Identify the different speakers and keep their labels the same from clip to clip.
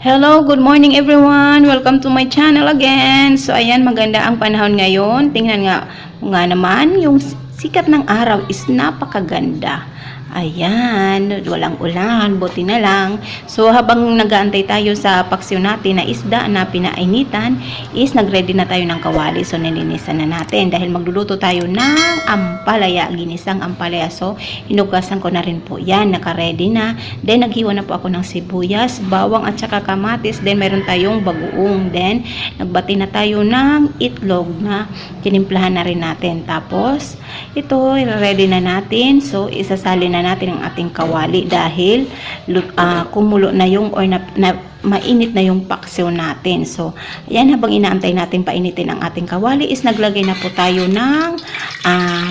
Speaker 1: Hello, good morning everyone. Welcome to my channel again. So ayan, maganda ang panahon ngayon. Tingnan nga naman, yung sikat ng araw is napakaganda. Ayan, walang ulan, buti na lang. So habang nag-aantay tayo sa paksiw natin na isda na pinainitan, is nagready na tayo ng kawali. So nilinisan na natin dahil magluluto tayo ng ampalaya, ginisang ampalaya. So hinugasan ko na rin po yan, naka-ready na. Then naghiwa na po ako ng sibuyas, bawang at saka kamatis. Then meron tayong bagoong. Then nagbati na tayo ng itlog na kinimplahan na rin natin. Tapos ito, ready na natin. So isasali na natin ang ating kawali dahil kumulo na yung or mainit na yung paksiw natin. So ayan, habang inaantay natin painitin ang ating kawali is naglagay na po tayo ng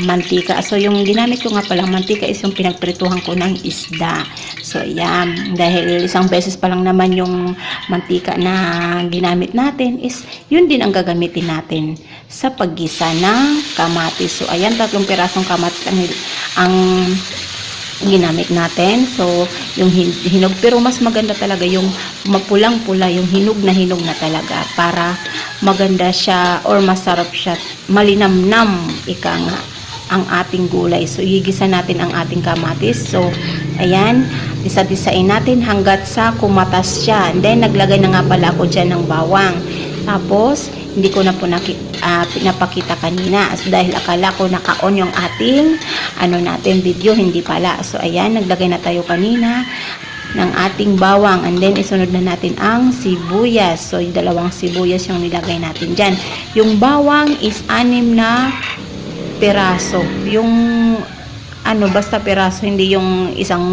Speaker 1: mantika. So yung ginamit ko nga palang mantika is yung pinagprituhan ko ng isda. So ayan, dahil isang beses pa lang naman yung mantika na ginamit natin is yun din ang gagamitin natin sa paggisa ng kamatis. So ayan, 3 pirasong kamatis ang ginamit natin. So yung hinog, pero mas maganda talaga yung mapulang-pula, yung hinog na talaga para maganda siya or masarap siya, malinamnam ika nga ang ating gulay. So igisa natin ang ating kamatis. So ayan, isa-isain natin hanggat sa kumatas siya. And then naglagay na nga pala ako dyan ng bawang. Tapos hindi ko na po pinapakita kanina dahil akala ko naka-on yung ating video, hindi pala. So ayan, naglagay na tayo kanina ng ating bawang, and then isunod na natin ang sibuyas. So yung 2 sibuyas yung nilagay natin dyan. Yung bawang is 6 na piraso. Yung basta piraso, hindi yung isang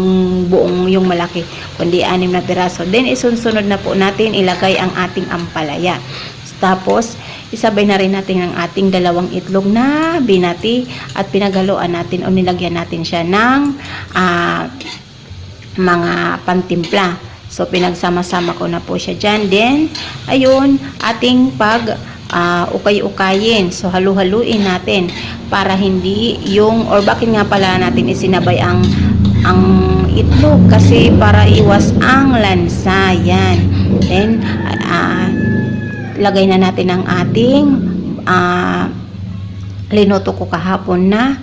Speaker 1: buong yung malaki, kundi 6 na piraso. Then isunod na po natin ilagay ang ating ampalaya. Tapos isabay na rin natin ang ating 2 itlog na binati at pinaghaluan natin o nilagyan natin siya ng mga pantimpla. So pinagsama-sama ko na po siya dyan. Then ayun, ating ukay-ukayin. So halu-haluin natin para hindi yung, or bakit nga pala natin isinabay ang itlog, kasi para iwas ang lansa. Yan. Then lagay na natin ang ating linuto ko kahapon na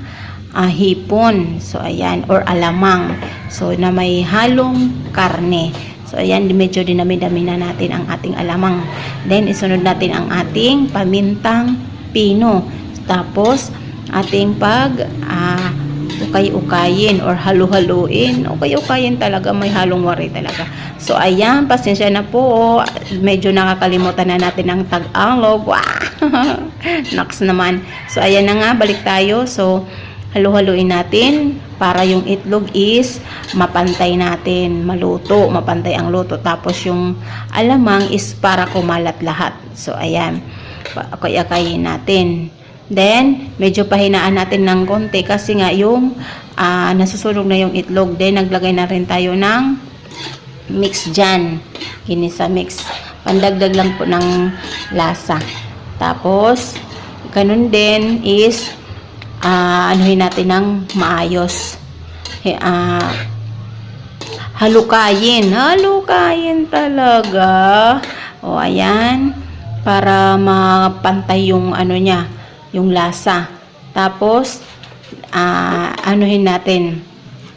Speaker 1: hipon. So ayan, or alamang. So na may halong karne. So ayan, medyo dinami-dami na natin ang ating alamang. Then isunod natin ang ating pamintang pino. Tapos ating ukay-ukayin or halu-haluin. Ukay-ukayin talaga, may halong wari talaga. So ayan, pasensya na po, medyo nakakalimutan na natin ang Tagalog. Wow! Naks naman. So ayan na nga, balik tayo. So halu-haluin natin para yung itlog is mapantay natin, maluto, mapantay ang luto. Tapos yung alamang is para kumalat lahat. So ayan, ukay-ukayin natin. Then medyo pahinaan natin ng konti kasi nga yung nasusunog na yung itlog. Then naglagay na rin tayo ng mix dyan, ginisa mix, pandagdag lang po ng lasa. Tapos ganun din is anuhin natin ng maayos, halukayin talaga. O ayan, para mapantay yung yung lasa. Tapos anuhin natin,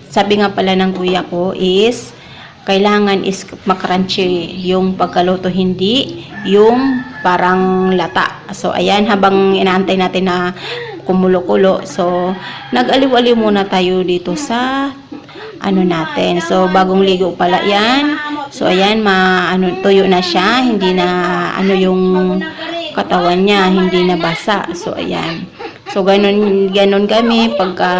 Speaker 1: sabi nga pala ng kuya ko is kailangan is makrunchy yung pagkaluto, hindi yung parang lata. So ayan, habang inaantay natin na kumulo-kulo, so nag-aliw-aliw muna tayo dito sa natin. So bagong ligo pala yan. So ayan, tuyo na siya, hindi na yung katawan niya, hindi na basa. So ayan, so ganun kami pagka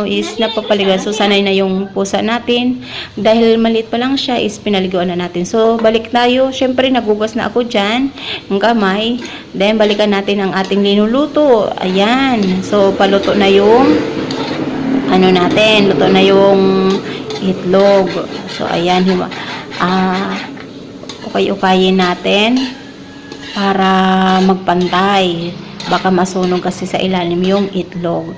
Speaker 1: is napapaligan. So sanay na yung pusa natin, dahil maliit pa lang siya is pinaliguan na natin. So balik tayo, syempre nagugas na ako dyan ng kamay. Then balikan natin ang ating linuluto. Ayan, so paluto na yung natin, luto na yung itlog. So ayan, ukay-ukayin natin para magpantay, baka masunog kasi sa ilalim yung itlog.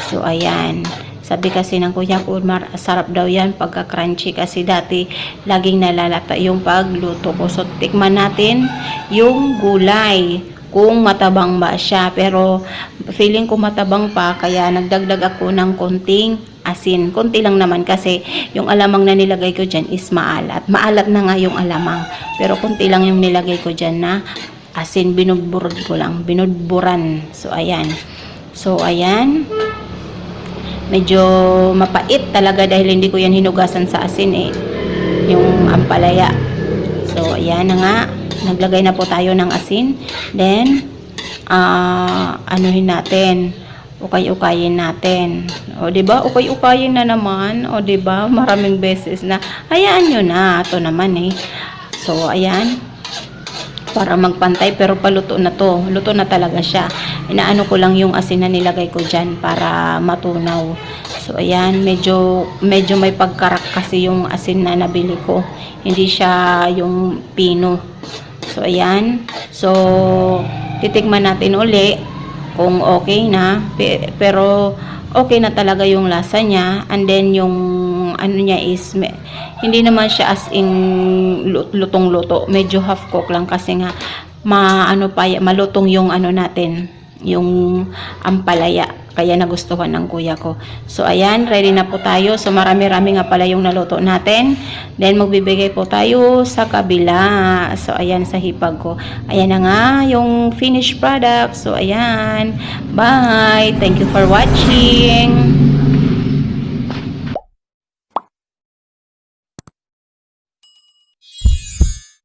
Speaker 1: So ayan, Sabi kasi ng kuya ko, sarap daw yan pagka crunchy kasi dati laging nalalata yung pagluto ko. So, tikman natin yung gulay kung matabang ba siya. Pero, feeling ko matabang pa, kaya nagdagdag ako ng konting asin. Konti lang naman kasi yung alamang na nilagay ko dyan is maalat. Maalat na nga yung alamang. Pero konti lang yung nilagay ko dyan na asin. Binudburad ko lang. Binudburan. So, ayan. Medyo mapait talaga dahil hindi ko yan hinugasan sa asin yung ampalaya. So, ayan na nga. Naglagay na po tayo ng asin. Then, anuhin natin. Ukay-ukayin natin. O, diba? Ukay-ukayin na naman. O, diba? Maraming beses na. Hayaan nyo na. Ito naman So, ayan. Para magpantay, pero paluto na to. Luto na talaga siya. Inaano ko lang yung asin na nilagay ko dyan para matunaw. So, ayan. Medyo may pagkarak kasi yung asin na nabili ko. Hindi siya yung pino. So, ayan. So, titikman natin uli kung okay na. Pero, okay na talaga yung lasa niya. And then, yung ano niya is hindi naman siya as in lutong-luto. Medyo half cook lang kasi nga malutong yung ano natin, yung ampalaya. Kaya nagustuhan ng kuya ko. So, ayan, ready na po tayo. So, marami-rami nga pala yung naluto natin. Then, magbibigay po tayo sa kabila. So, ayan, sa hipag ko. Ayan na nga, yung finished product. So, ayan. Bye! Thank you for watching!